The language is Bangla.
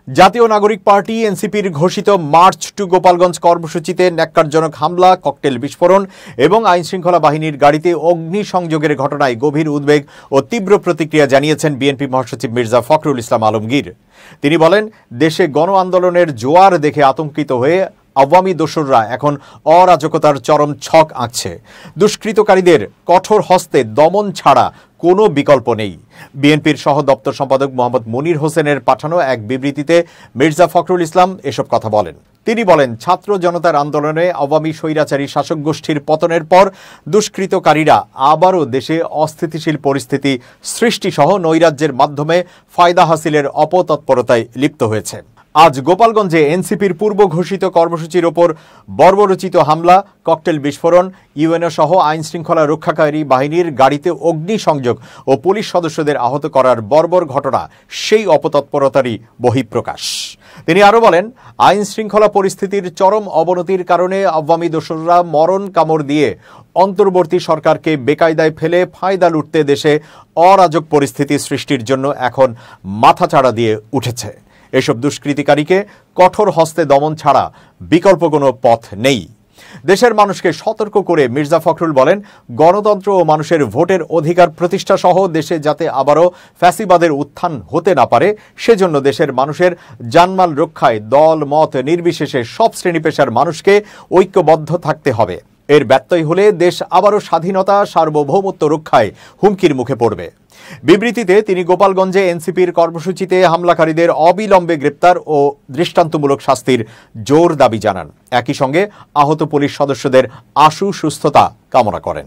জাতীয় নাগরিক পার্টি এনসিপির ঘোষিত মার্চ টু গোপালগঞ্জ কর্মসূচিতে ন্যাক্কারজনক হামলা, ককটেল বিস্ফোরণ এবং আইনশৃঙ্খলা বাহিনীর গাড়িতে অগ্নিসংযোগের ঘটনায় গভীর উদ্বেগ ও তীব্র প্রতিক্রিয়া জানিয়েছেন বিএনপি মহাসচিব মির্জা ফখরুল ইসলাম আলমগীর। তিনি বলেন, দেশে গণ আন্দোলনের জোয়ার দেখে আতঙ্কিত হয়ে আওয়ামী দোসররা এখন অরাজকতার চরম ছক আঁকছে। দুষ্কৃতকারীদের কঠোর হস্তে দমন ছাড়া কোনো বিকল্প নেই। বিএনপির সহ দপ্তর সম্পাদক মোহাম্মদ মনির হোসেনের পাঠানো এক বিবৃতিতে মির্জা ফখরুল ইসলাম এসব কথা বলেন। তিনি বলেন, ছাত্র জনতার আন্দোলনে আওয়ামী স্বৈরাচারী শাসক গোষ্ঠীর পতনের পর দুষ্কৃতকারীরা আবারও দেশে অস্থিতিশীল পরিস্থিতি সৃষ্টিসহ নৈরাজ্যের মাধ্যমে ফায়দা হাসিলের অপতৎপরতায় লিপ্ত হয়েছে। আজ গোপালগঞ্জে এনসিপির পূর্ব ঘোষিত কর্মসূচির ওপর বর্বরোচিত হামলা, ককটেল বিস্ফোরণ, ইউএনও সহ আইনশৃঙ্খলা রক্ষাকারী বাহিনীর গাড়িতে অগ্নিসংযোগ ও পুলিশ সদস্যদের আহত করার বর্বর ঘটনা সেই অপতৎপরতারই বহিঃপ্রকাশ। তিনি আরও বলেন, আইনশৃঙ্খলা পরিস্থিতির চরম অবনতির কারণে আওয়ামী দোসররা মরণ কামড় দিয়ে অন্তর্বর্তী সরকারকে বেকায়দায় ফেলে ফায়দা লুটতে দেশে অরাজক পরিস্থিতি সৃষ্টির জন্য এখন মাথাচাড়া দিয়ে উঠেছে। এসব দুষ্কৃতিকারীকে কঠোর হস্তে দমন ছাড়া বিকল্প কোনো পথ নেই। দেশের মানুষকে সতর্ক করে মির্জা ফখরুল বলেন, গণতন্ত্র ও মানুষের ভোটের অধিকার প্রতিষ্ঠা সহ দেশে যাতে আবারও ফ্যাসিবাদের উত্থান হতে না পারে, সেজন্য দেশের মানুষের জানমাল রক্ষায় দল মত নির্বিশেষে সব শ্রেণী পেশার মানুষকে ঐক্যবদ্ধ থাকতে হবে। এর ব্যত্যয় হলে দেশ আবারও স্বাধীনতা, সার্বভৌমত্ব রক্ষায় হুমকির মুখে পড়বে। বিবৃতিতে তিনি গোপালগঞ্জে এনসিপির কর্মসূচিতে হামলাকারীদের অবিলম্বে গ্রেপ্তার ও দৃষ্টান্তমূলক শাস্তির জোর দাবি জানান। একই সঙ্গে আহত পুলিশ সদস্যদের আশু সুস্থতা কামনা করেন।